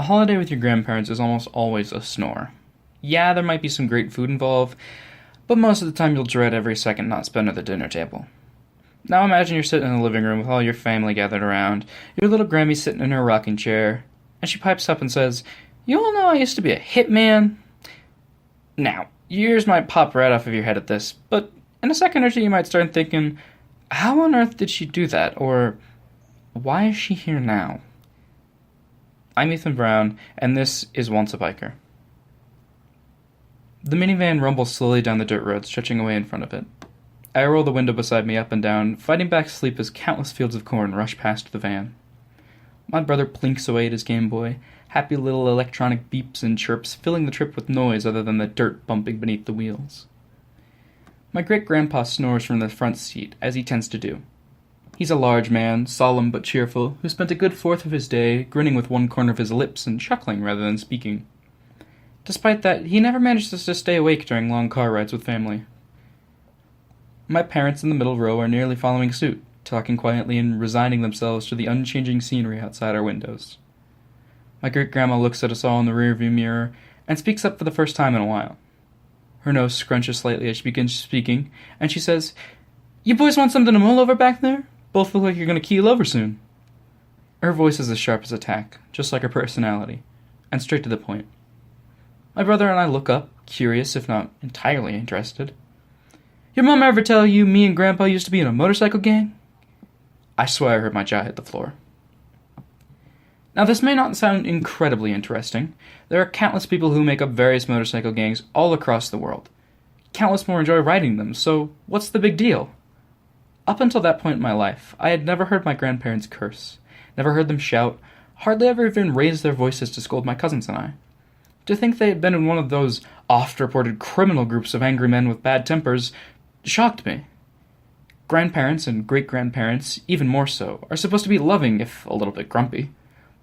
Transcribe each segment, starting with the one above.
A holiday with your grandparents is almost always a snore. Yeah, there might be some great food involved, but most of the time you'll dread every second not spent at the dinner table. Now imagine you're sitting in the living room with all your family gathered around, your little Grammy sitting in her rocking chair, and she pipes up and says, "You all know I used to be a hitman?" Now, your ears might pop right off of your head at this, but in a second or two you might start thinking, how on earth did she do that? Or, why is she here now? I'm Ethan Brown, and this is Once a Biker. The minivan rumbles slowly down the dirt road, stretching away in front of it. I roll the window beside me up and down, fighting back sleep as countless fields of corn rush past the van. My brother plinks away at his Game Boy, happy little electronic beeps and chirps filling the trip with noise other than the dirt bumping beneath the wheels. My great-grandpa snores from the front seat, as he tends to do. He's a large man, solemn but cheerful, who spent a good fourth of his day grinning with one corner of his lips and chuckling rather than speaking. Despite that, he never manages to stay awake during long car rides with family. My parents in the middle row are nearly following suit, talking quietly and resigning themselves to the unchanging scenery outside our windows. My great-grandma looks at us all in the rearview mirror and speaks up for the first time in a while. Her nose scrunches slightly as she begins speaking, and she says, "You boys want something to mull over back there? Both look like you're going to keel over soon." Her voice is as sharp as a tack, just like her personality, and straight to the point. My brother and I look up, curious if not entirely interested. "Your mom ever tell you me and Grandpa used to be in a motorcycle gang?" I swear I heard my jaw hit the floor. Now this may not sound incredibly interesting. There are countless people who make up various motorcycle gangs all across the world. Countless more enjoy riding them, so what's the big deal? Up until that point in my life, I had never heard my grandparents curse, never heard them shout, hardly ever even raise their voices to scold my cousins and I. To think they had been in one of those oft-reported criminal groups of angry men with bad tempers shocked me. Grandparents and great-grandparents, even more so, are supposed to be loving if a little bit grumpy,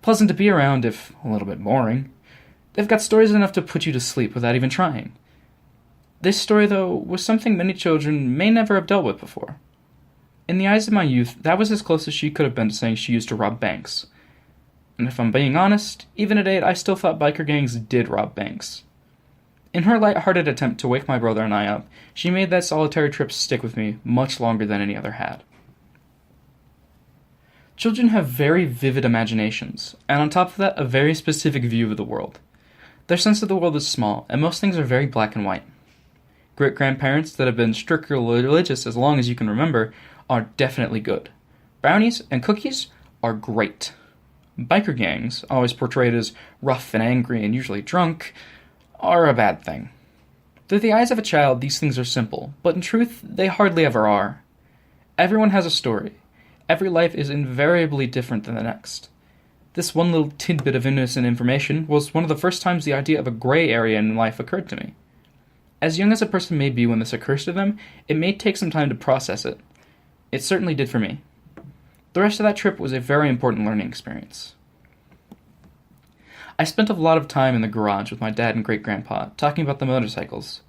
pleasant to be around if a little bit boring. They've got stories enough to put you to sleep without even trying. This story, though, was something many children may never have dealt with before. In the eyes of my youth, that was as close as she could have been to saying she used to rob banks. And if I'm being honest, even at 8, I still thought biker gangs did rob banks. In her light-hearted attempt to wake my brother and I up, she made that solitary trip stick with me much longer than any other had. Children have very vivid imaginations, and on top of that, a very specific view of the world. Their sense of the world is small, and most things are very black and white. Great-grandparents that have been strictly religious as long as you can remember are definitely good. Brownies and cookies are great. Biker gangs, always portrayed as rough and angry and usually drunk, are a bad thing. Through the eyes of a child, these things are simple, but in truth, they hardly ever are. Everyone has a story. Every life is invariably different than the next. This one little tidbit of innocent information was one of the first times the idea of a gray area in life occurred to me. As young as a person may be when this occurs to them, it may take some time to process it. It certainly did for me. The rest of that trip was a very important learning experience. I spent a lot of time in the garage with my dad and great-grandpa, talking about the motorcycles.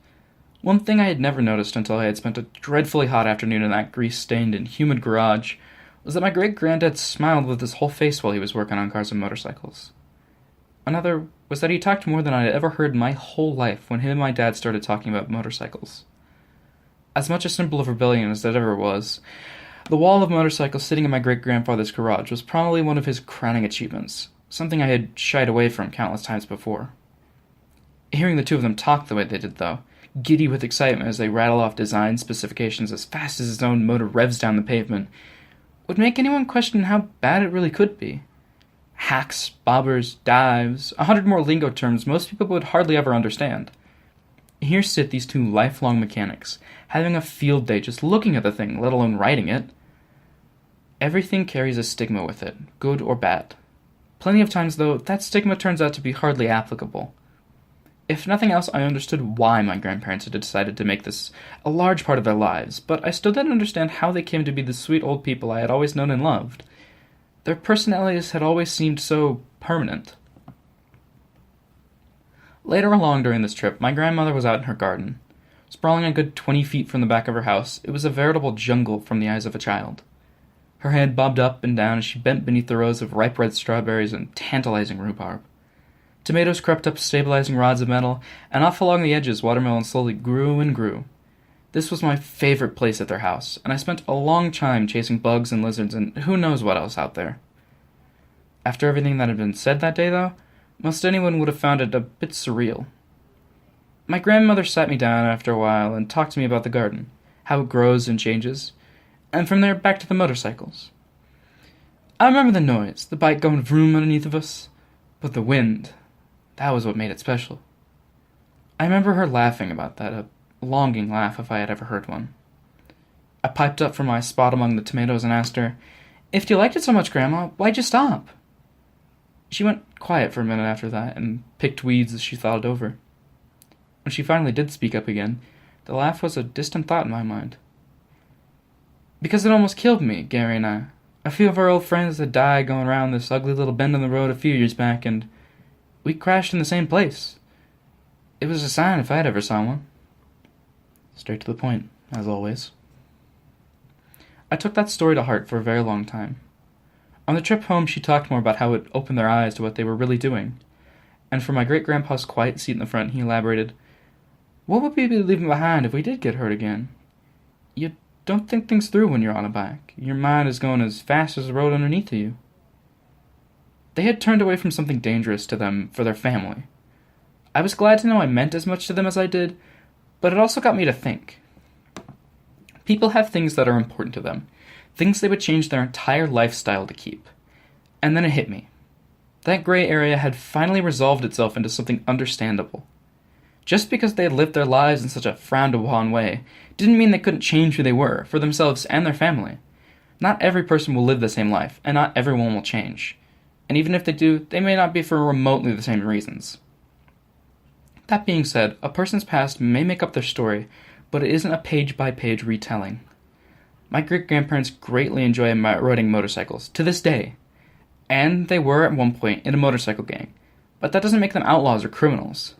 One thing I had never noticed until I had spent a dreadfully hot afternoon in that grease-stained and humid garage was that my great-granddad smiled with his whole face while he was working on cars and motorcycles. Another was that he talked more than I had ever heard in my whole life when him and my dad started talking about motorcycles. As much a symbol of rebellion as that ever was, the wall of motorcycles sitting in my great-grandfather's garage was probably one of his crowning achievements, something I had shied away from countless times before. Hearing the two of them talk the way they did, though, giddy with excitement as they rattle off design specifications as fast as his own motor revs down the pavement, would make anyone question how bad it really could be. Hacks, bobbers, dives, 100 more lingo terms most people would hardly ever understand. Here sit these two lifelong mechanics, having a field day just looking at the thing, let alone riding it. Everything carries a stigma with it, good or bad. Plenty of times, though, that stigma turns out to be hardly applicable. If nothing else, I understood why my grandparents had decided to make this a large part of their lives, but I still didn't understand how they came to be the sweet old people I had always known and loved. Their personalities had always seemed so permanent. Later along during this trip, my grandmother was out in her garden. Sprawling a good 20 feet from the back of her house, it was a veritable jungle from the eyes of a child. Her head bobbed up and down as she bent beneath the rows of ripe red strawberries and tantalizing rhubarb. Tomatoes crept up stabilizing rods of metal, and off along the edges watermelon slowly grew and grew. This was my favorite place at their house, and I spent a long time chasing bugs and lizards and who knows what else out there. After everything that had been said that day, though, most anyone would have found it a bit surreal. My grandmother sat me down after a while and talked to me about the garden, how it grows and changes, and from there back to the motorcycles. I remember the noise, the bike going vroom underneath of us, but the wind, that was what made it special. I remember her laughing about that, a longing laugh if I had ever heard one. I piped up from my spot among the tomatoes and asked her, "If you liked it so much, Grandma, why'd you stop?" She went quiet for a minute after that and picked weeds as she thought it over. When she finally did speak up again, the laugh was a distant thought in my mind. "Because it almost killed me, Gary and I. A few of our old friends had died going around this ugly little bend in the road a few years back, and we crashed in the same place. It was a sign if I'd ever saw one." Straight to the point, as always. I took that story to heart for a very long time. On the trip home, she talked more about how it opened their eyes to what they were really doing. And for my great-grandpa's quiet seat in the front, he elaborated, "What would we be leaving behind if we did get hurt again? You don't think things through when you're on a bike. Your mind is going as fast as the road underneath of you." They had turned away from something dangerous to them for their family. I was glad to know I meant as much to them as I did, but it also got me to think. People have things that are important to them, things they would change their entire lifestyle to keep. And then it hit me. That gray area had finally resolved itself into something understandable. Just because they had lived their lives in such a frowned-upon way didn't mean they couldn't change who they were, for themselves and their family. Not every person will live the same life, and not everyone will change. And even if they do, they may not be for remotely the same reasons. That being said, a person's past may make up their story, but it isn't a page-by-page retelling. My great-grandparents greatly enjoy riding motorcycles, to this day. And they were at one point in a motorcycle gang, but that doesn't make them outlaws or criminals.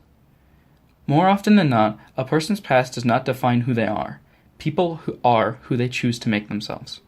More often than not, a person's past does not define who they are. People who are who they choose to make themselves.